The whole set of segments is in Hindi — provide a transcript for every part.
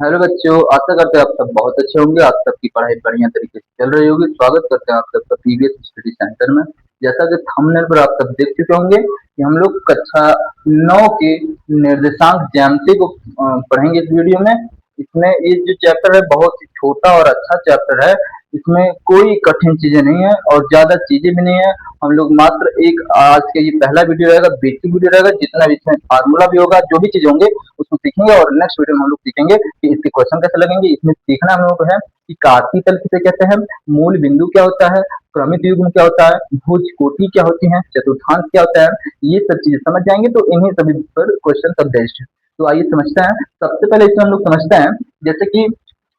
हेलो बच्चों, आशा करते हैं आप सब बहुत अच्छे होंगे। आप सबकी पढ़ाई बढ़िया तरीके से चल रही होगी। स्वागत करते हैं आप सबका पीवीएस स्टडी सेंटर में। जैसा कि थंबनेल पर आप सब देख चुके होंगे कि हम लोग कक्षा 9 के निर्देशांक ज्यामिति को पढ़ेंगे इस वीडियो में। इसमें ये जो चैप्टर है बहुत ही छोटा और अच्छा चैप्टर है। इसमें कोई कठिन चीजें नहीं है और ज्यादा चीजें भी नहीं है। हम लोग मात्र एक आज के ये पहला वीडियो रहेगा, बेसिक वीडियो रहेगा। जितना भी इसमें फार्मूला भी होगा, जो भी चीज होंगे उसको सीखेंगे और नेक्स्ट वीडियो में हम लोग सीखेंगे कि इसके क्वेश्चन कैसे लगेंगे। इसमें सीखना हम लोगों को है कि कार्तीय तल किसे कहते हैं, मूल बिंदु क्या होता है, क्रमित युग्म क्या होता है, भुज कोटि क्या होती है, चतुर्थांश क्या होता है। ये सब चीजें समझ जाएंगे तो इन्हीं सभी पर क्वेश्चन सब बेस्ड है। तो आइए समझते हैं। सबसे पहले इसमें हम लोग समझते हैं जैसे कि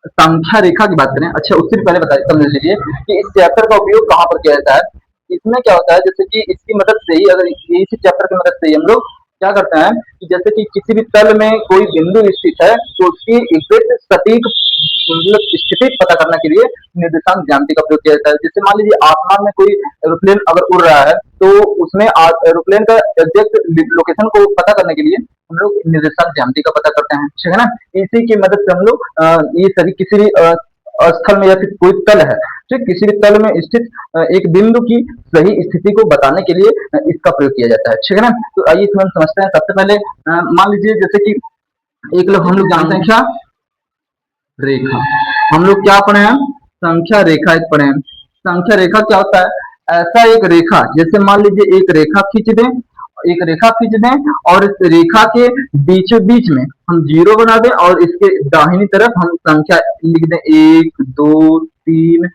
संख्या रेखा की बात करें। अच्छा, उससे भी पहले बताइए, समझ लीजिए कि इस चैप्टर का उपयोग कहाँ पर किया जाता है। इसमें क्या होता है, जैसे कि इसकी मदद से ही, अगर इसी चैप्टर की मदद से ही हम लोग क्या करते हैं कि जैसे कि किसी भी तल में कोई बिंदु स्थित है तो उसकी एग्जैक्ट सटीक मतलब स्थिति पता करने के लिए निर्देशांक ज्यामिति का प्रयोग किया जाता है। जैसे मान लीजिए आसमान में कोई एरोप्लेन अगर उड़ रहा है तो उसमें एरोप्लेन का एग्जैक्ट लोकेशन को पता करने के लिए हम लोग निर्देशांक ज्यामिति का पता करते हैं, ठीक है ना। इसी की मदद से हम लोग ये सभी किसी भी स्थल में या फिर कोई तल है, ठीक, किसी भी तल में स्थित एक बिंदु की सही स्थिति को बताने के लिए इसका प्रयोग किया जाता है, ठीक है ना। तो आइए इसमें हम समझते हैं। सबसे पहले मान लीजिए जैसे कि एक लोग हम लोग जानते हैं क्या, रेखा। हम लोग क्या पढ़े हैं, संख्या रेखा एक पढ़े हैं। संख्या रेखा क्या होता है, ऐसा एक रेखा, जैसे मान लीजिए एक रेखा खींच दें, एक रेखा खींच दें और इस रेखा के बीचों बीच में हम जीरो बना दें और इसके दाहिनी तरफ हम संख्या लिख दें, 1 2 3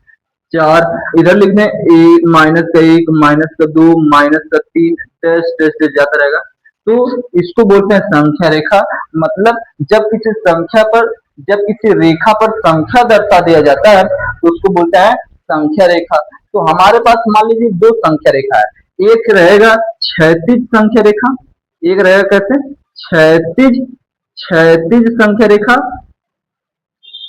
4। इधर लिख दें माइनस का 1, माइनस का 2, माइनस का 3, टेस्ट टेस्ट जाता रहेगा। तो इसको बोलते हैं संख्या रेखा। मतलब जब किसी संख्या पर, जब किसी रेखा पर संख्या दर्शा दिया जाता है तो उसको बोलते हैं संख्या रेखा। तो हमारे पास मान लीजिए दो संख्या रेखा है। एक रहेगा क्षैतिज संख्या रेखा, एक रहेगा कैसे, क्षैतिज क्षैतिज संख्या रेखा,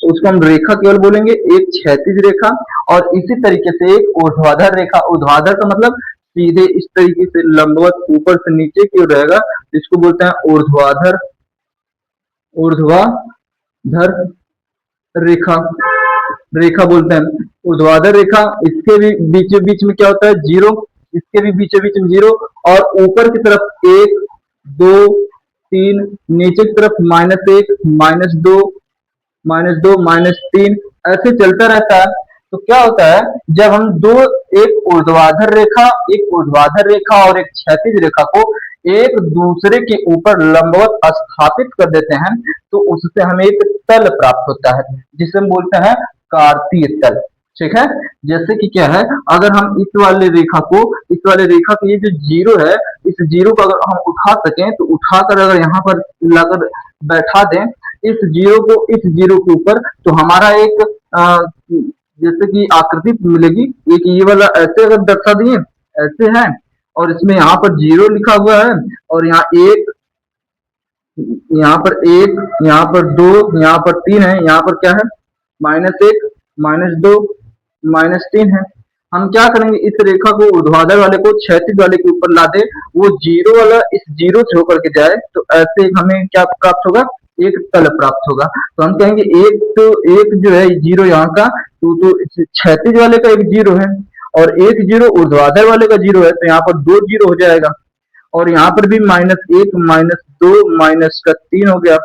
उसको हम रेखा केवल बोलेंगे, एक क्षैतिज रेखा। और इसी तरीके से एक ऊर्ध्वाधर रेखा। ऊर्ध्वाधर का मतलब सीधे इस तरीके से लंबवत ऊपर से नीचे की ओर रहेगा, जिसको बोलते हैं ऊर्ध्वाधर, ऊर्ध्वाधर रेखा, रेखा बोलते हैं ऊर्ध्वाधर रेखा। इसके भी बीचों बीच में क्या होता है, जीरो। इसके भी बीचों बीच में जीरो और ऊपर की तरफ 1 2 3, नीचे की तरफ -1, -2, -2, -3, ऐसे चलता रहता है। तो क्या होता है, जब हम दो, एक ऊर्ध्वाधर रेखा, एक ऊर्ध्वाधर रेखा और एक क्षैतिज रेखा को एक दूसरे के ऊपर लंबवत स्थापित कर देते हैं तो उससे हमें एक तल प्राप्त होता है जिसे हम बोलते हैं कार्तीय तल, ठीक है। जैसे कि क्या है, अगर हम इस वाले रेखा को, इस वाले रेखा के ये जो जीरो है, इस जीरो को अगर हम उठा सकें तो उठाकर अगर यहाँ पर लाकर बैठा दें इस जीरो को, इस जीरो के ऊपर, तो हमारा एक जैसे कि आकृति मिलेगी। एक ये वाला ऐसे अगर दर्शा दिए, ऐसे है और इसमें यहाँ पर जीरो लिखा हुआ है और यहाँ एक, यहाँ पर एक, यहाँ पर दो, यहाँ पर तीन है, यहाँ पर क्या है, -1, -2, -3 है। हम क्या करेंगे, इस रेखा को, ऊर्ध्वाधर वाले को क्षैतिज वाले के ऊपर ला दे, वो जीरो वाला इस जीरो से होकर के जाए तो ऐसे हमें क्या प्राप्त होगा, एक तल प्राप्त होगा। तो हम कहेंगे एक, तो एक जो है जीरो यहाँ का, तो क्षैतिज वाले का एक जीरो है और एक जीरो ऊर्ध्वाधर वाले का जीरो है, तो यहाँ पर दो जीरो हो जाएगा। और यहाँ पर भी -1, -2, -3 हो गया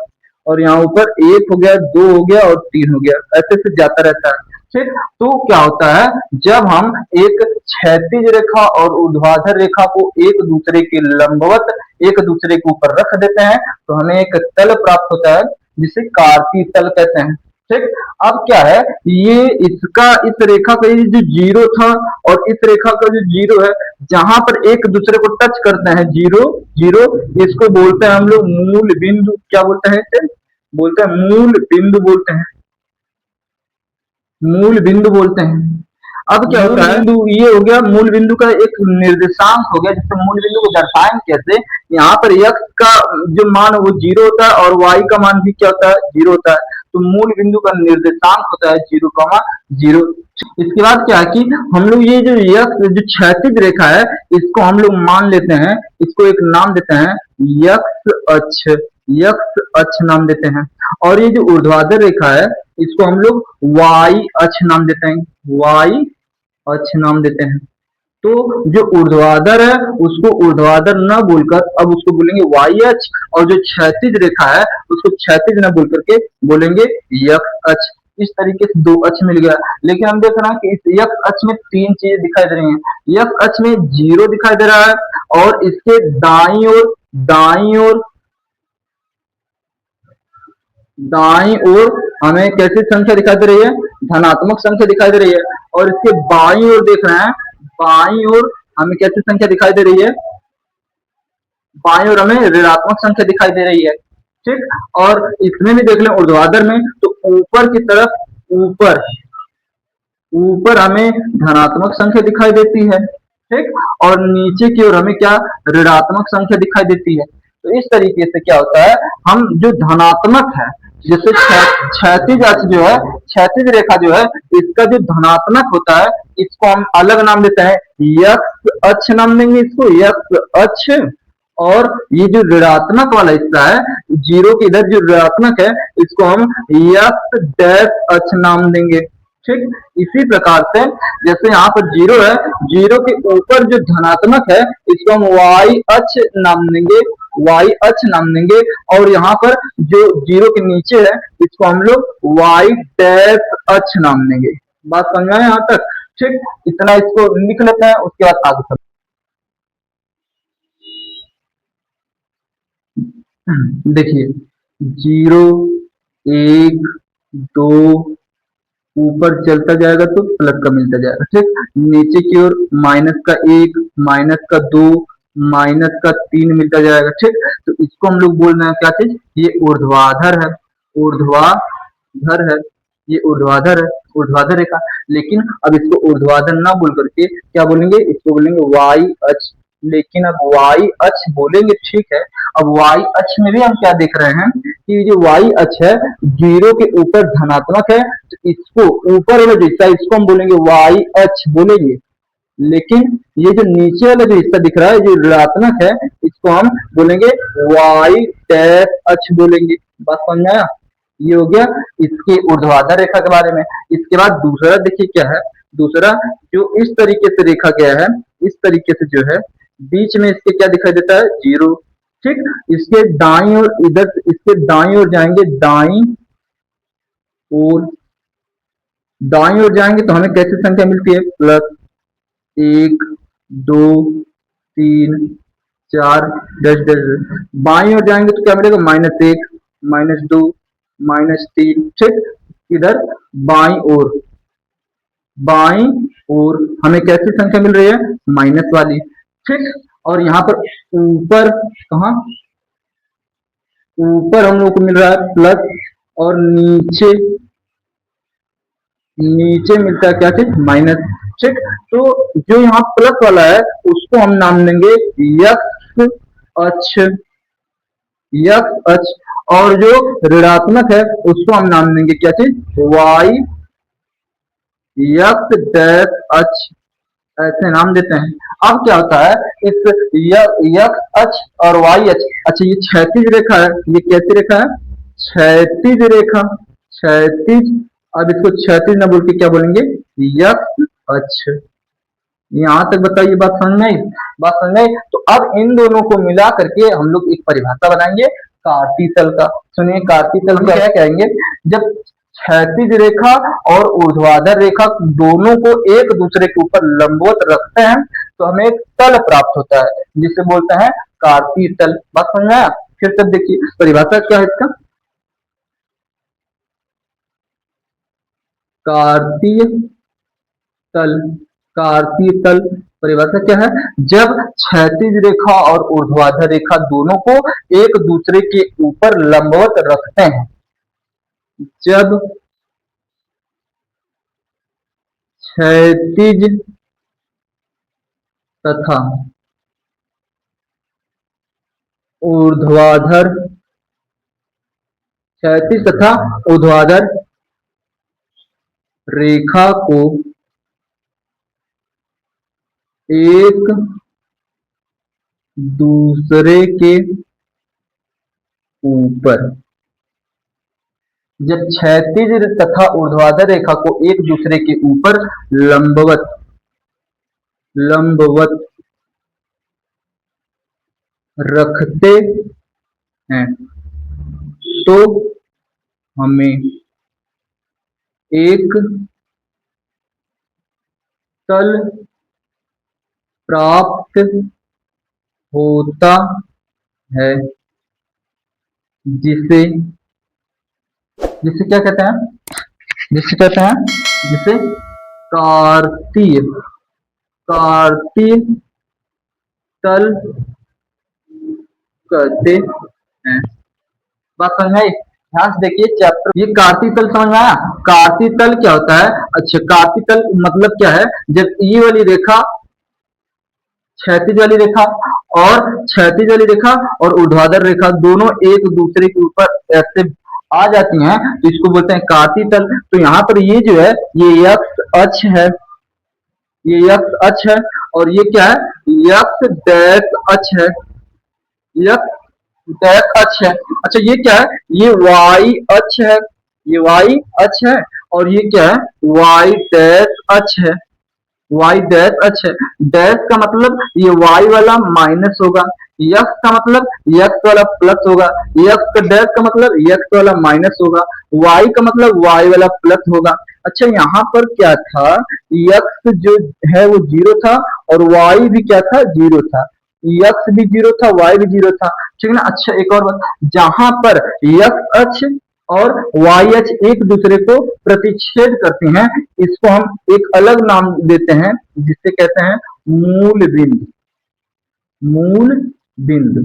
और यहाँ ऊपर 1 हो गया, 2 हो गया और 3 हो गया, ऐसे से जाता रहता है, ठीक। तो क्या होता है, जब हम एक क्षैतिज रेखा और ऊर्ध्वाधर रेखा को एक दूसरे के लंबवत एक दूसरे के ऊपर रख देते हैं तो हमें एक तल प्राप्त होता है जिसे कार्तीय तल कहते हैं, ठीक। अब क्या है, ये इसका, इस रेखा का ये जो जीरो था और इस रेखा का जो जीरो है, जहां पर एक दूसरे को टच करते हैं, जीरो जीरो, इसको बोलते हैं हम लोग मूल बिंदु। क्या बोलते हैं इसे, बोलते हैं मूल बिंदु बोलते हैं, मूल बिंदु बोलते हैं। अब क्या होता है, बिंदु ये हो गया, मूल बिंदु का एक निर्देशांक हो गया जिससे मूल बिंदु को दर्शाएंगे कैसे। यहाँ पर x का जो मान है वो जीरो होता है और y का मान भी क्या होता है, जीरो होता है। तो मूल बिंदु का निर्देशांक होता है 0,0। इसके बाद क्या है कि हम लोग ये जो x जो क्षैतिज रेखा है इसको हम लोग मान लेते हैं, इसको एक नाम देते हैं x अक्ष, यक्ष अक्ष नाम देते हैं। और ये जो ऊर्ध्वाधर रेखा है इसको हम लोग वाई अक्ष नाम देते हैं, वाई अक्ष नाम देते हैं। तो जो ऊर्ध्वाधर है उसको ऊर्ध्वाधर न बोलकर अब उसको बोलेंगे वाई अक्ष, और जो क्षैतिज रेखा है उसको क्षैतिज न बोल करके बोलेंगे यक्ष अक्ष। इस तरीके से दो अक्ष मिल गया। लेकिन हम देख रहे हैं कि इस यक्ष अक्ष में तीन चीजें दिखाई दे रही हैं। यक्ष अक्ष में जीरो दिखाई दे रहा है, और इसके दाईं ओर हमें कैसी संख्या दिखाई दे रही है, धनात्मक संख्या दिखाई दे रही है। और इसके बाईं ओर देख रहे हैं, बाईं ओर हमें कैसी संख्या दिखाई दे रही है, बाईं ओर हमें ऋणात्मक संख्या दिखाई दे रही है। ठीक, और इसमें भी देख लें ऊर्ध्वाधर में तो ऊपर की तरफ, ऊपर ऊपर हमें धनात्मक संख्या दिखाई देती है। ठीक, और नीचे की ओर हमें क्या, ऋणात्मक संख्या दिखाई देती है। तो इस तरीके से क्या होता है, हम जो धनात्मक है, जैसे क्षैतिज अक्ष जो है, क्षैतिज रेखा जो है, इसका जो धनात्मक होता है इसको हम अलग नाम देते हैं, यक्ष अक्ष नाम देंगे इसको, यक्ष अक्ष। और ये जो ऋणात्मक वाला हिस्सा है, जीरो के इधर जो ऋणात्मक है इसको हम यक्ष डैश अक्ष नाम देंगे। ठीक, इसी प्रकार से जैसे यहाँ पर जीरो है, जीरो के ऊपर जो धनात्मक है इसको हम वाई अक्ष नाम देंगे, वाई अक्ष नाम देंगे। और यहाँ पर जो जीरो के नीचे है इसको हम लोग वाई डैश अक्ष नाम देंगे। बात समझ में आए यहाँ तक? ठीक, इतना इसको लिख लेते हैं, उसके बाद आगे सब देखिए, जीरो, एक, दो, ऊपर चलता जाएगा तो प्लस का मिलता जाएगा। ठीक, नीचे की ओर माइनस का एक, माइनस का दो, माइनस का तीन मिलता जाएगा। ठीक, तो इसको हम लोग बोल रहे हैं क्या चीज, ये ऊर्ध्वाधर है, ऊर्ध्वाधर है, ये ऊर्ध्वाधर है, ऊर्ध्वाधर रेखा। लेकिन अब इसको ऊर्ध्वाधर ना बोल करके क्या बोलेंगे, इसको बोलेंगे वाई अक्ष। लेकिन अब वाई अक्ष बोलेंगे ठीक है, अब वाई अक्ष में भी हम क्या देख रहे हैं कि जो वाई अक्ष है जीरो के ऊपर धनात्मक है, तो इसको ऊपर वाला जो हिस्सा इसको हम बोलेंगे वाई अक्ष बोलेंगे। लेकिन ये जो नीचे वाला जो हिस्सा दिख रहा है जो ऋणात्मक है इसको हम बोलेंगे वाई डैश अक्ष बोलेंगे। बात समझ में आया? ये हो गया इसके ऊर्ध्वाधर रेखा के बारे में। इसके बाद दूसरा देखिए क्या है, दूसरा जो इस तरीके से रेखा गया है, इस तरीके से जो है बीच में इसके क्या दिखाई देता है, जीरो। ठीक, इसके दाईं ओर, इधर इसके दाईं ओर जाएंगे, ओर दाईं ओर जाएंगे तो हमें कैसी संख्या मिलती है, प्लस एक, दो, तीन, चार, डैश डैश। बाईं ओर जाएंगे तो क्या मिलेगा, माइनस एक, माइनस दो, माइनस तीन। ठीक, इधर बाईं ओर, बाईं ओर हमें कैसी संख्या मिल रही है, माइनस वाली। ठीक, और यहाँ पर ऊपर, कहा ऊपर हम लोग को मिल रहा है प्लस, और नीचे, नीचे मिलता है क्या चीज, माइनस। ठीक, तो जो यहाँ प्लस वाला है उसको हम नाम देंगे यक्ष अक्ष, यक्ष अक्ष। और जो ऋणात्मक है उसको हम नाम देंगे क्या चीज, वाई यक्ष डैश अक्ष, ऐसे नाम देते हैं। अब क्या होता है, इस यक्ष अक्ष और वाई अक्ष, अच्छा ये क्षैतिज रेखा है, ये कैसी रेखा है, क्षैतिज रेखा, क्षैतिज। अब इसको क्षैतिज न बोल के क्या बोलेंगे, यक्ष अक्ष। यहाँ तक बताइए, बात समझ में आई? बात समझ में आई? तो अब इन दोनों को मिला करके हम लोग एक परिभाषा बनाएंगे कार्तीय तल का। सुनिए, कार्तीय तल क्या कहेंगे, जब क्षैतिज रेखा और ऊर्ध्वाधर रेखा दोनों को एक दूसरे के ऊपर लंबवत रखते हैं तो हमें एक तल प्राप्त होता है जिसे बोलते हैं कार्तीय तल। बात समझ में आया? फिर तब देखिए परिभाषा क्या है इसका, कार्तीय तल, कार्तीय तल परिभाषा क्या है, जब क्षैतिज रेखा और ऊर्ध्वाधर रेखा दोनों को एक दूसरे के ऊपर लंबवत रखते हैं, जब क्षैतिज तथा ऊर्ध्वाधर, क्षैतिज तथा ऊर्ध्वाधर रेखा को एक दूसरे के ऊपर। जब क्षैतिज तथा ऊर्ध्वाधर रेखा को एक दूसरे के ऊपर लंबवत लंबवत रखते हैं तो हमें एक तल प्राप्त होता है, जिसे जिसे क्या कहते हैं, जिसे कार्तीय कार्तीय तल कहते हैं। बात समझ में आई? ध्यान से देखिए चैप्टर, ये कार्तीय तल समझ में आया? कार्तीय तल क्या होता है? अच्छा, कार्तीय तल मतलब क्या है? जब ये वाली रेखा क्षैतिज वाली रेखा और ऊर्ध्वाधर रेखा दोनों एक दूसरे के ऊपर ऐसे आ जाती हैं तो इसको बोलते हैं कार्तीय तल। तो यहाँ पर ये जो है ये एक्स अक्ष है, ये एक्स अक्ष है, और ये क्या है? एक्स डैश अक्ष है, एक्स डैश अक्ष है। अच्छा, ये क्या है? ये वाई अक्ष है, ये वाई अक्ष है, और ये क्या है? वाई डैश अक्ष है, वाई डैश अक्ष है। डैश का मतलब ये वाई वाला माइनस होगा, एक्स का मतलब एक्स वाला प्लस होगा, एक्स का डैश का मतलब एक्स वाला माइनस होगा, वाई का मतलब वाई वाला प्लस होगा। अच्छा, यहाँ पर क्या था? एक्स जो है वो जीरो था और वाई भी क्या था? जीरो था। एक्स भी जीरो था, वाई भी जीरो था, ठीक है ना? अच्छा, एक और बात, जहां पर एक्स अक्ष और वाई अक्ष एक दूसरे को प्रतिच्छेद करती हैं, इसको हम एक अलग नाम देते हैं, जिससे कहते हैं मूल बिंदु। मूल बिंदु,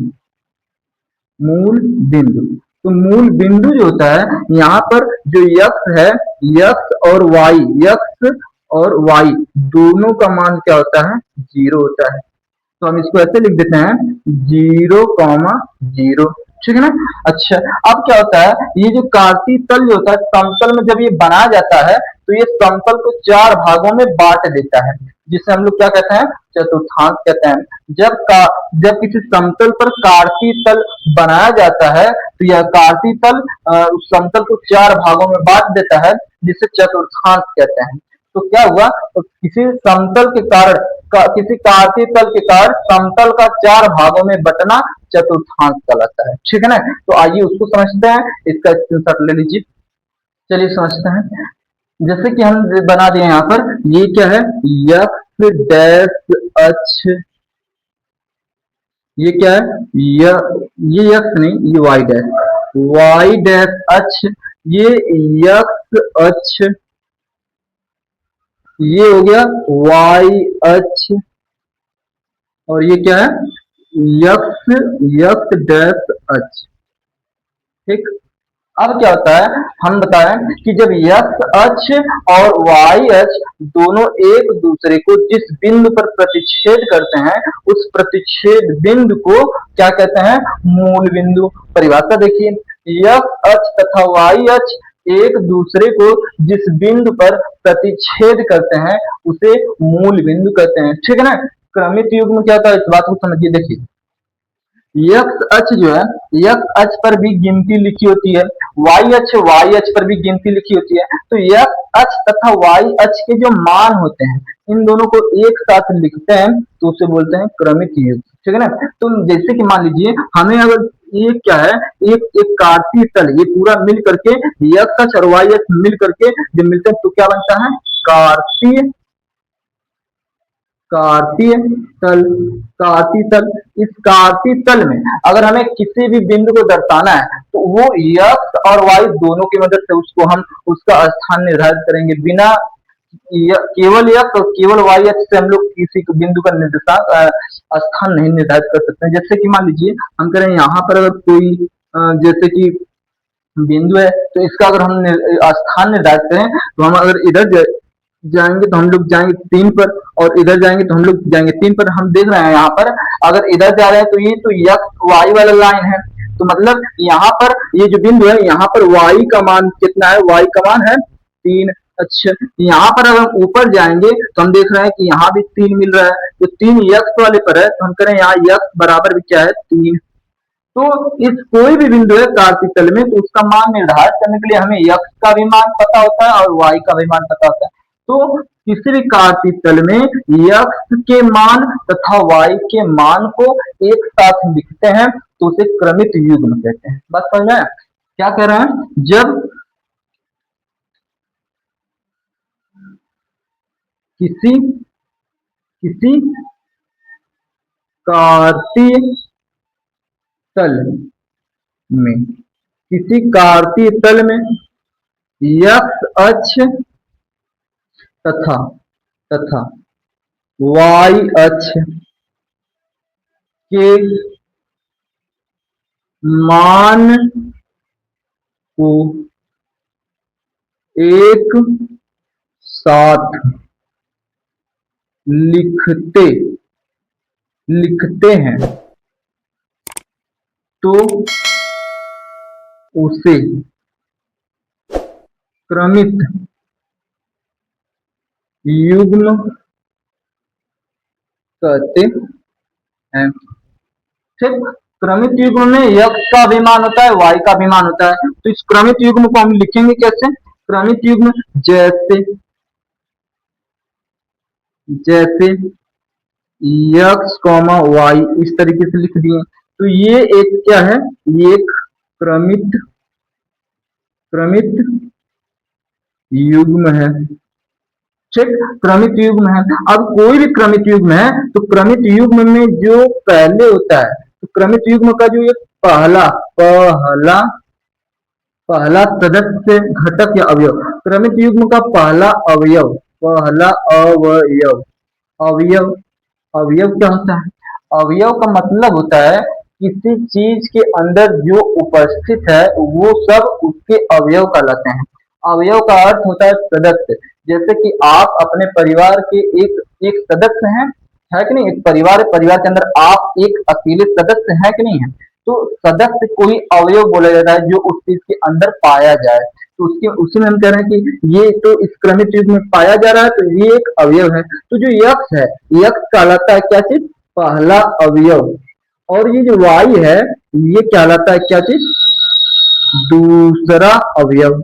मूल बिंदु। तो मूल बिंदु जो होता है, यहाँ पर जो यक्स है, यक्स और वाई दोनों का मान क्या होता है? जीरो होता है। तो हम इसको ऐसे लिख देते हैं 0,0, ठीक है ना? अच्छा, अब क्या होता है? ये जो कार्तीय तल जो होता है, समतल में जब ये बनाया जाता है तो ये समतल को चार भागों में बांट देता है, जिसे हम लोग क्या कहते हैं? चतुर्थांश कहते हैं। जब किसी समतल पर कार्तीय तल बनाया जाता है तो यह कार्तीय तल उस समतल को चार भागों में बांट देता है, जिसे चतुर्थांश कहते हैं। तो क्या हुआ? तो किसी समतल के कारण किसी कार्तीय तल के कारण समतल का चार भागों में बंटना चतुर्थांश कहलाता है, ठीक है ना? तो आइए उसको समझते हैं, इसका स्क्रीनशॉट ले लीजिए। चलिए समझते हैं। जैसे कि हम बना दिए यहाँ पर, ये क्या है? एक्स डैश अक्ष, ये क्या है? ये एक्स नहीं, ये वाई डैश अक्ष, ये एक्स अक्ष, ये हो गया वाई अक्ष, और ये क्या है? यक्स डैश अक्ष, ठीक। अब क्या होता है? हम बताएं कि जब यक्स अक्ष और वाई अक्ष दोनों एक दूसरे को जिस बिंदु पर प्रतिच्छेद करते हैं, उस प्रतिच्छेद बिंदु को क्या कहते हैं? मूल बिंदु। परिभाषा देखिए, यक्स अक्ष तथा वाई अक्ष एक दूसरे को जिस बिंदु पर प्रतिच्छेद करते हैं उसे मूल बिंदु कहते हैं, ठीक है ना? क्रमित युग में क्या होता है? इस बात को समझिए। देखिए, एक्स अक्ष जो है, एक्स अक्ष पर भी गिनती लिखी होती है, वाई अक्ष पर भी गिनती लिखी होती है। तो एक्स अक्ष तथा वाई अक्ष के जो मान होते हैं, इन दोनों को एक साथ लिखते हैं तो उसे बोलते हैं क्रमित युग, ठीक है ना? तो जैसे कि मान लीजिए, हमें अगर ये क्या है? एक कार्तीय तल, ये पूरा मिल करके एक्स अक्ष और वाई अक्ष मिल करके जब मिलते हैं तो क्या बनता है? कार्तीय कार्तीय तल। कार्तीय तल, इस कार्तीय तल में अगर हमें किसी भी बिंदु को दर्शाना है तो वो एक्स और वाई दोनों की मदद से उसको हम उसका स्थान निर्धारित करेंगे। बिना केवल एक्स और केवल वाई अक्ष से हम लोग किसी बिंदु का निर्देशांक स्थान नहीं निर्धारित कर सकते हैं। जैसे कि मान लीजिए, हम करें यहाँ पर अगर कोई जैसे कि बिंदु है, तो इसका अगर हम स्थान निर्धारित करें तो हम अगर इधर जाएंगे तो हम लोग जाएंगे 3 पर, और इधर जाएंगे तो हम लोग जाएंगे 3 पर। हम देख रहे हैं यहाँ पर अगर इधर जा रहे हैं तो ये तो एक्स वाई वाला लाइन है, तो मतलब यहाँ पर ये जो बिंदु है, यहाँ पर वाई का मान कितना है? वाई का मान है 3। अच्छा, यहाँ पर अगर हम ऊपर जाएंगे तो हम देख रहे हैं कि यहाँ भी 3 मिल रहा है, तो 3 एक्स वाले पर है, तो हम करें यहाँ एक्स बराबर भी क्या है? 3। तो इस कोई भी बिंदु है कार्तीय तल में, तो उसका मान निर्धारित करने के लिए हमें x का भी मान पता होता है और y का भी मान पता होता है। तो किसी भी कार्तीय तल में x के मान तथा y के मान को एक साथ लिखते हैं तो उसे क्रमित युग्म कहते हैं। बात समझ में आया? क्या कह रहे हैं, जब किसी किसी कार्तीय तल में किसी कार्तीय तल में x अक्ष तथा तथा y अक्ष के मान को एक साथ लिखते हैं तो उसे क्रमित युग्म कहते हैं। ठीक, क्रमित युग्म में x का भी मान होता है, y का भी मान होता है। तो इस क्रमित युग्म को हम लिखेंगे कैसे? क्रमित युग्म जैसे जैसे x, y इस तरीके से लिख दिए, तो ये एक क्या है, ये एक क्रमित क्रमित युग्म है। ठीक, क्रमित युग्म है। अब कोई भी क्रमित युग्म है तो क्रमित युग्म में जो पहले होता है, तो क्रमित युग्म का जो ये पहला पहला पहला सदस्य घटक या अवयव, क्रमित युग्म का पहला अवयव अवयव अवयव क्या होता है? अवयव का मतलब होता है किसी चीज के अंदर जो उपस्थित है वो सब उसके अवयव कहलाते हैं। अवयव का अर्थ होता है सदस्य। जैसे कि आप अपने परिवार के एक एक सदस्य हैं, है कि नहीं? एक परिवार है, परिवार के अंदर आप एक अकेले सदस्य हैं कि नहीं है? तो सदस्य कोई अवयव बोला जाता है जो उस चीज के अंदर पाया जाए। तो उसके उसी में हम कह रहे हैं कि ये तो इस क्रमित युग में पाया जा रहा है, तो ये एक अवयव है। तो जो यक्ष है, यक्ष कहलाता है क्या चीज? पहला अवयव। और ये जो y है, ये कहलाता है क्या चीज? दूसरा अवयव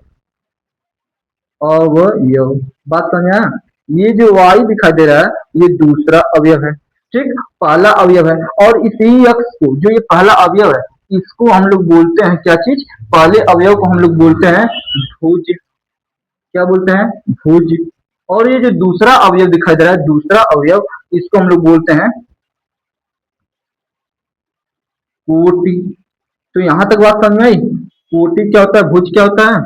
अवयव। बात समझ आया? ये जो y दिखाई दे रहा है, ये दूसरा अवयव है। ठीक, पहला अवयव है। और इसी यक्ष को, जो ये पहला अवयव है, इसको हम लोग बोलते हैं क्या चीज? पहले अवयव को हम लोग बोलते हैं भुज। क्या बोलते हैं? भुज। और ये जो दूसरा अवयव दिखाई दे रहा है, दूसरा अवयव, इसको हम लोग बोलते हैं कोटि। तो यहां तक बात समझ में आई? कोटि क्या होता है, भुज क्या होता है?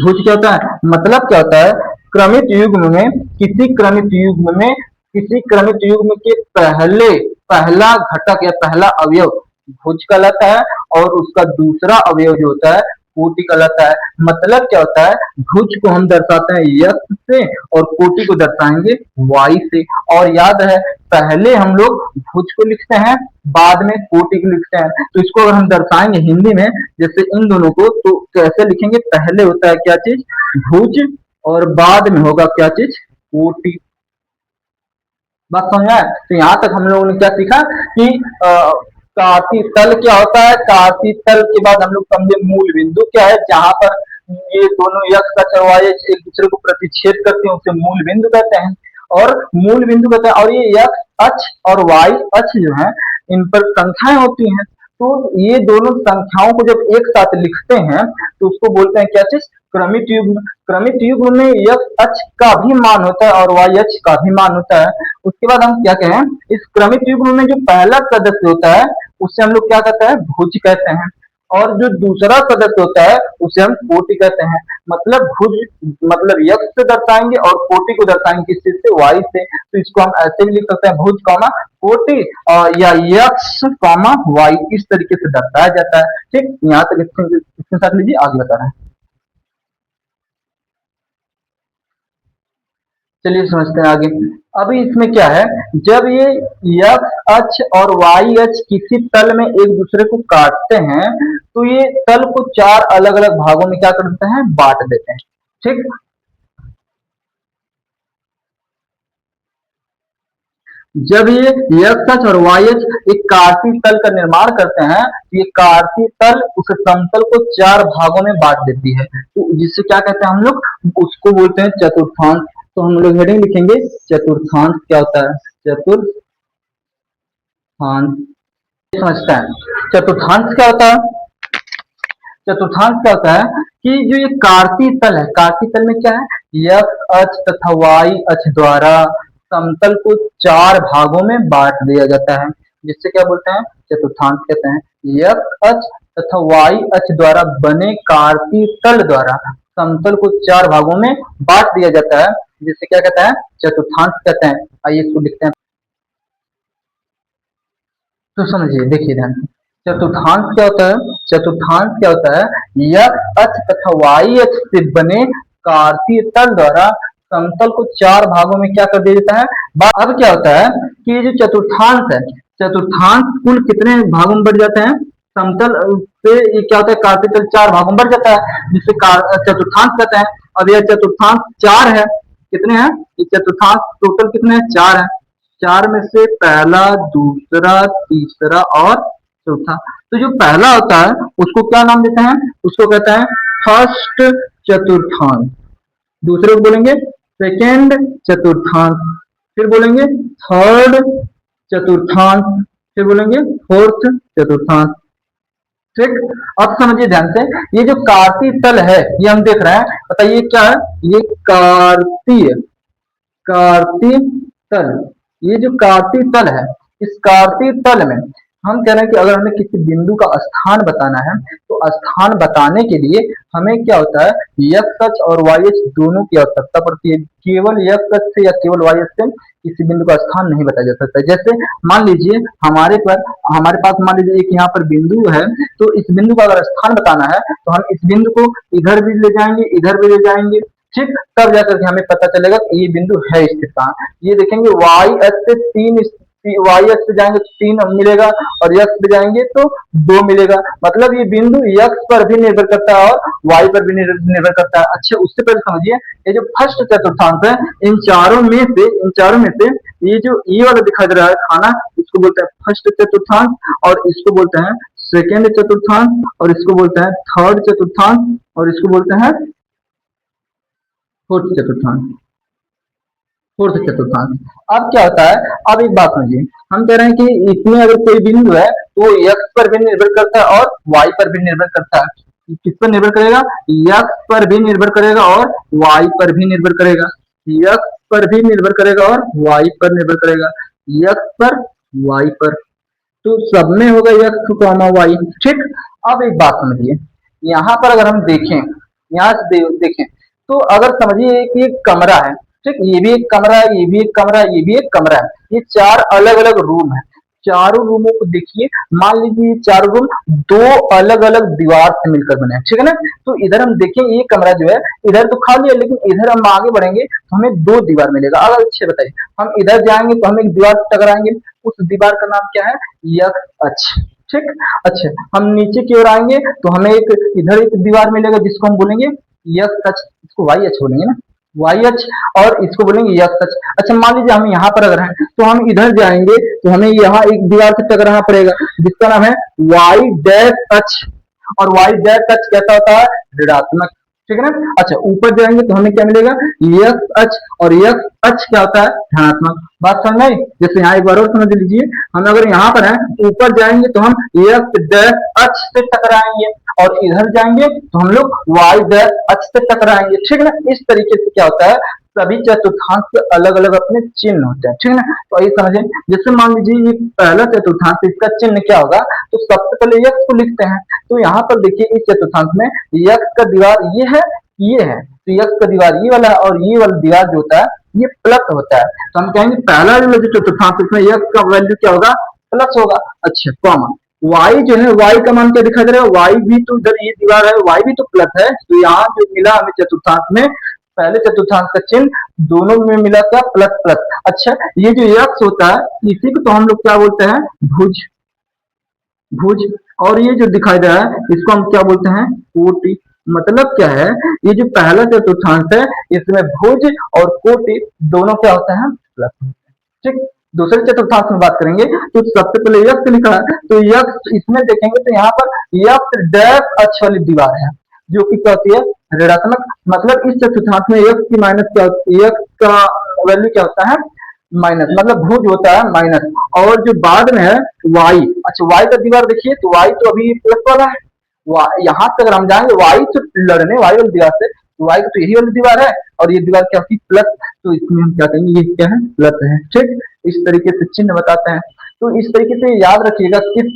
भुज क्या होता है, मतलब क्या होता है? क्रमित युग्म में किसी क्रमित युग्म में किसी क्रमित युग्म के पहला घटक या पहला अवयव भुज कहलाता है और उसका दूसरा अवयव जो होता है कोटि कहलाता है। मतलब क्या होता है? भुज को हम दर्शाते हैं यक्ष से और कोटि को दर्शाएंगे y से। और याद है, पहले हम लोग भुज को लिखते हैं, बाद में कोटि को लिखते हैं। तो इसको अगर हम दर्शाएंगे हिंदी में जैसे इन दोनों को, तो कैसे लिखेंगे? पहले होता है क्या चीज? भुज, और बाद में होगा क्या चीज? कोटि। बात समझ आया? तो यहाँ तक हम लोगों ने क्या सीखा कि कार्तीय तल क्या होता है। कार्तीय तल के बाद हम लोग समझे मूल बिंदु क्या है, जहां पर ये दोनों यक्ष तथा y एक दूसरे को प्रतिच्छेद करते हैं, उसे मूल बिंदु कहते हैं। और मूल बिंदु कहते हैं, और ये यक्ष अक्ष और y अक्ष जो है, इन पर संख्याएं होती हैं। तो ये दोनों संख्याओं को जब एक साथ लिखते हैं तो उसको बोलते हैं क्या चीज? क्रमित युग्म। क्रमित युग्म में x अक्ष का भी मान होता है और y अक्ष का भी मान होता है। उसके बाद हम क्या कहें, इस क्रमित युग्म में जो पहला सदस्य होता है उसे हम लोग क्या कहते हैं? भुज कहते हैं। और जो दूसरा सदस्य होता है उसे हम कोटि कहते हैं। मतलब भुज मतलब यक्ष से दर्शाएंगे और कोटि को दर्शाएंगे किस चीज से? y से। तो इसको हम ऐसे भी लिख सकते हैं भुज कॉमा कोटि, या यक्ष कॉमा y, इस तरीके से दर्शाया जाता है। ठीक, यहाँ तक इसके साथ लीजिए, आगे बता रहे हैं। चलिए समझते हैं आगे। अभी इसमें क्या है, जब ये x अक्ष और y अक्ष किसी तल में एक दूसरे को काटते हैं तो ये तल को चार अलग अलग भागों में क्या कर देते हैं? बांट देते हैं। ठीक, जब ये यक्ष अक्ष और वाई अक्ष एक कार्तीय तल का निर्माण करते हैं, ये कार्तीय तल उस समतल को चार भागों में बांट देती है, तो जिससे क्या कहते हैं हम लोग, उसको बोलते हैं चतुर्थांश। तो हम लोग हेडिंग लिखेंगे चतुर्थांश क्या होता है, चतुर्थांश समझता है। चतुर्थांश क्या होता है, चतुर्थांश क्या होता है कि जो ये कार्तीय तल है, कार्तीय तल में क्या है, यक्ष अक्ष तथा वाई अक्ष द्वारा समतल को चार भागों में बांट दिया जाता है, जिससे क्या बोलते हैं, चतुर्थांश कहते हैं। यक्ष अक्ष तथा वाई अक्ष द्वारा बने कार्तीय तल द्वारा समतल को चार भागों में बांट दिया जाता है, जिससे क्या कहता है, चतुर्थांश कहते हैं। आइए इसको लिखते हैं, तो समझिए, देखिए ध्यान से। चतुर्थांश क्या होता है, चतुर्थांश क्या होता है, यक्ष अक्ष तथा वाई अक्ष से बने कार्तीय तल द्वारा समतल को चार भागों में क्या कर दिया जाता है। अब क्या होता है कि ये जो चतुर्थांश है, चतुर्थांश कुल कितने भागों में बढ़ जाते हैं, समतल से ये क्या होता है, कार्तीय तल चार भागों में बढ़ जाता है, जिससे चतुर्थांश कहते हैं। अब यह चतुर्थांश चार है, कितने हैं, ये चतुर्थांश टोटल कितने हैं, चार है। चार में से पहला, दूसरा, तीसरा और चौथा। तो जो पहला होता है उसको क्या नाम देते हैं, उसको कहते हैं फर्स्ट चतुर्थांश। दूसरे को बोलेंगे सेकेंड चतुर्थांश, फिर बोलेंगे थर्ड चतुर्थांश, फिर बोलेंगे फोर्थ चतुर्थांश। ठीक, अब समझिए ध्यान से, ये जो कार्तीय तल है ये हम देख रहे हैं, बताइए क्या है, ये कार्तीय कार्तीय तल, ये जो कार्तीय तल है, इस कार्तीय तल में हम कह रहे हैं कि अगर हमें किसी बिंदु का स्थान बताना है, तो स्थान बताने के लिए हमें क्या होता है, एक्स अक्ष और वाई अक्ष दोनों की आवश्यकता पड़ती है। केवल एक्स अक्ष से या केवल वाई अक्ष से किसी बिंदु का स्थान नहीं बताया जा सकता। जैसे मान लीजिए हमारे पास मान लीजिए एक यहाँ पर बिंदु है, तो इस बिंदु का अगर स्थान बताना है तो हम इस बिंदु को इधर भी ले जाएंगे, इधर भी ले जाएंगे, ठीक, तब जाकर के हमें पता चलेगा कि ये बिंदु है स्थित कहाँ। ये देखेंगे वाई अक्ष से वाई अक्ष से जाएंगे तो 3 मिलेगा, और यक्स पे जाएंगे तो 2 मिलेगा। मतलब ये बिंदु यक्स पर भी निर्भर करता है और वाई पर भी निर्भर करता है। अच्छा, उससे पहले समझिए, ये जो फर्स्ट चतुर्थांश है, इन चारों में से ये जो ये वाला दिखाई दे रहा है खाना, इसको बोलते हैं फर्स्ट चतुर्थांश, और इसको बोलते हैं सेकेंड चतुर्थांश, और इसको बोलते हैं थर्ड चतुर्थांश, और इसको बोलते हैं फोर्थ चतुर्थांश। फोर्थ चतुर्थांश। अब क्या होता है, अब एक बात समझिए, हम कह रहे हैं कि इसमें अगर कोई बिंदु है तो एक्स पर भी निर्भर करता है और वाई पर भी निर्भर करता है। किस पर निर्भर करेगा, एक्स पर भी निर्भर करेगा और वाई पर भी निर्भर करेगा। एक्स पर भी निर्भर करेगा और वाई पर निर्भर करेगा, एक्स पर, वाई पर, तो सब में होगा एक्स कॉमा वाई। ठीक, अब एक बात समझिए, यहाँ पर अगर हम देखें, यहाँ से देखें, तो अगर समझिए कि एक कमरा है, ठीक, ये भी एक कमरा है, ये भी एक कमरा है, ये भी एक कमरा है, ये चार अलग अलग रूम है। चारों रूमों को देखिए, मान लीजिए चारों रूम दो अलग अलग दीवार से मिलकर बने हैं, ठीक है ना। तो इधर हम देखें, ये कमरा जो है इधर तो खाली है, लेकिन इधर हम आगे बढ़ेंगे तो हमें दो दीवार मिलेगा। अगर अच्छे बताइए, हम इधर जाएंगे तो हम एक दीवार से टकराएंगे, उस दीवार का नाम क्या है, यक्ष अक्ष। ठीक, अच्छा, हम नीचे की ओर आएंगे तो हमें इधर एक दीवार मिलेगा जिसको हम बोलेंगे यक्ष अक्ष, इसको वाई अक्ष बोलेंगे ना, वाई अक्ष, और इसको बोलेंगे यक्ष अक्ष। अच्छा, मान लीजिए हम यहाँ पर अगर हैं तो हम इधर जाएंगे तो हमें यहाँ एक दीवार से टकराना पड़ेगा जिसका नाम है वाई डैश अक्ष, और वाई डैश अक्ष कैसा होता है, ऋणात्मक, ठीक है ना। अच्छा, ऊपर जाएंगे तो हमें क्या मिलेगा, यक्ष अक्ष, और यक्ष अक्ष क्या होता है, धनात्मक। बात समझ आई, जैसे यहाँ एक बार और समझ लीजिए, हम अगर यहाँ पर हैं ऊपर जाएंगे तो हम यक्ष डैश अक्ष से टकराएंगे, और इधर जाएंगे तो हम लोग वाई डैश अक्ष से टकराएंगे, ठीक है ना। इस तरीके से क्या होता है, सभी चतुर्थांश के अलग अलग अपने चिन्ह होते हैं, ठीक है ना। तो ये समझें, जैसे मान लीजिए ये पहला चतुर्थांश, इसका चिन्ह क्या होगा, तो सबसे पहले यक्ष को लिखते हैं। तो यहाँ पर देखिए इस चतुर्थांश में यक्ष का दीवार ये है, ये है, तो यक्ष का दीवार ये वाला है, और ये वाला दीवार जो होता है ये प्लस होता है। तो हम कहेंगे पहला जो चतुर्थांश, इसमें यक्ष का वैल्यू क्या होगा, प्लस होगा। अच्छा, कॉमा वाई जो है, वाई का मान क्या दिखाई दे रहा है, वाई भी तो इधर ये दीवार है, वाई भी तो प्लस है, तो यहाँ जो मिला हमें चतुर्थांश में, पहले चतुर्थांश का चिन्ह दोनों में मिला क्या, प्लस प्लस। अच्छा, ये जो यक्ष होता है इसी को तो हम लोग क्या बोलते हैं, भुज, भुज, और ये जो दिखाई दे रहा है इसको हम क्या बोलते हैं, कोटि। मतलब क्या है, ये जो पहला चतुर्थांश है इसमें भुज और कोटि दोनों क्या होते हैं, प्लस, ठीक। दूसरे चतुर्थांश में बात करेंगे तो सबसे पहले यक्स लिखा है, तो यक्स इसमें देखेंगे तो यहाँ पर यक्स डैश अक्ष वाली दीवार है, जो कि क्या होती है, ऋणात्मक। मतलब इस चतुर्थांश में यक्स की माइनस क्या होती है, यक्स का वैल्यू क्या होता है, माइनस, मतलब भुज होता है माइनस। और जो बाद में है वाई, अच्छा वाई का दीवार देखिए, तो वाई तो अभी प्लस वाला है, यहाँ से अगर हम जाएंगे वाई से लड़ने वाई वाली दीवार से, तो वाई तो यही वाली दीवार है, और ये दीवार क्या होती है, प्लस। तो इसमें हम क्या कहेंगे, ये क्या है, प्लस है, ठीक। इस तरीके से चिन्ह बताते हैं। तो इस तरीके से याद रखिएगा किस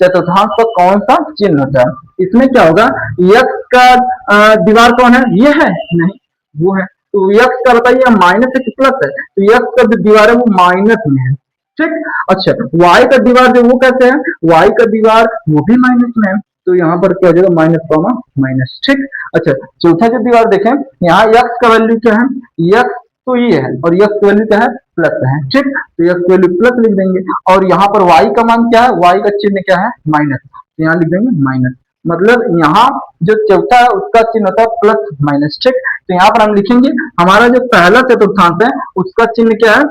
चतुर्थांश का कौन सा चिन्ह होता है। इसमें क्या होगा, यक्स का दीवार कौन है, ये है, नहीं वो है, तो यक्स का बताइए माइनस है कि प्लस है, तो यक्स का जो दीवार है वो माइनस में है, ठीक। अच्छा वाई का दीवार जो वो कैसे है, वाई का दीवार वो भी माइनस में है, तो यहाँ पर क्या हो जाएगा, माइनस कॉमा माइनस, ठीक। अच्छा चौथा जो दीवार देखें, यहाँ यक्स का वैल्यू क्या है, यक्स तो ये है, और यक्स का वैल्यू क्या है, प्लस है, ठीक। तो यक्स वैल्यू प्लस लिख देंगे, और यहाँ पर वाई का मान क्या है, वाई का चिन्ह क्या है, माइनस, तो यहाँ लिख देंगे माइनस। मतलब यहाँ जो चौथा है उसका चिन्ह होता है प्लस माइनस, ठीक। तो यहाँ पर हम लिखेंगे हमारा जो पहला चतुर्थांश है उसका चिन्ह क्या है,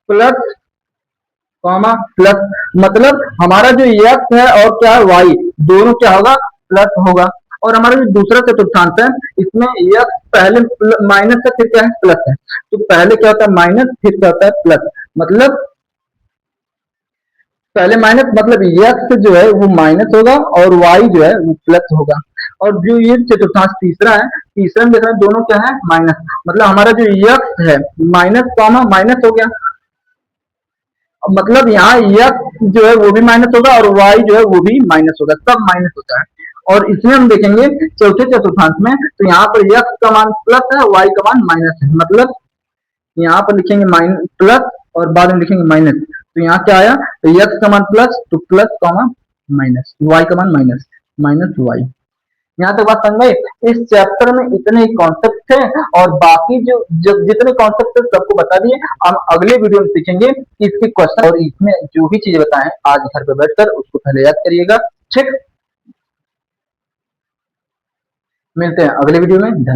प्लस कॉमा प्लस। मतलब हमारा जो यक्स है और क्या है, वाई, दोनों क्या होगा, प्लस होगा। और हमारा जो दूसरा चतुर्थांश है इसमें यक्स पहले माइनस है, फिर क्या है, प्लस है। तो पहले क्या होता है माइनस, फिर क्या होता है प्लस। मतलब पहले माइनस, मतलब यक्स जो है वो माइनस होगा और वाई जो है वो प्लस होगा। और जो ये चतुर्थांश तीसरा है, तीसरे में देख रहे हैं दोनों क्या है, माइनस। मतलब हमारा जो यक्स है माइनस कॉमा माइनस हो गया, मतलब यहाँ यक्स जो है वो भी माइनस होगा और वाई जो है वो भी माइनस होगा, सब माइनस होता है। और इसमें हम देखेंगे चौथे चतुर्थांश में, तो यहाँ पर यक्स का मान प्लस है, वाई का मान माइनस है। मतलब यहाँ पर लिखेंगे माइनस प्लस और बाद में लिखेंगे माइनस, तो यहाँ क्या आया, तो यक्स का मान प्लस, तो प्लस कॉमा माइनस, वाई का मान माइनस, माइनस वाई। यहाँ तक बात समझ में। इस चैप्टर में इतने ही कॉन्सेप्ट थे, और बाकी जो जितने कॉन्सेप्ट थे सबको बता दिए। हम अगले वीडियो में सीखेंगे कि इसके क्वेश्चन और इसमें जो भी चीजें बताएं आज घर पे बैठकर उसको पहले याद करिएगा, ठीक। मिलते हैं अगले वीडियो में।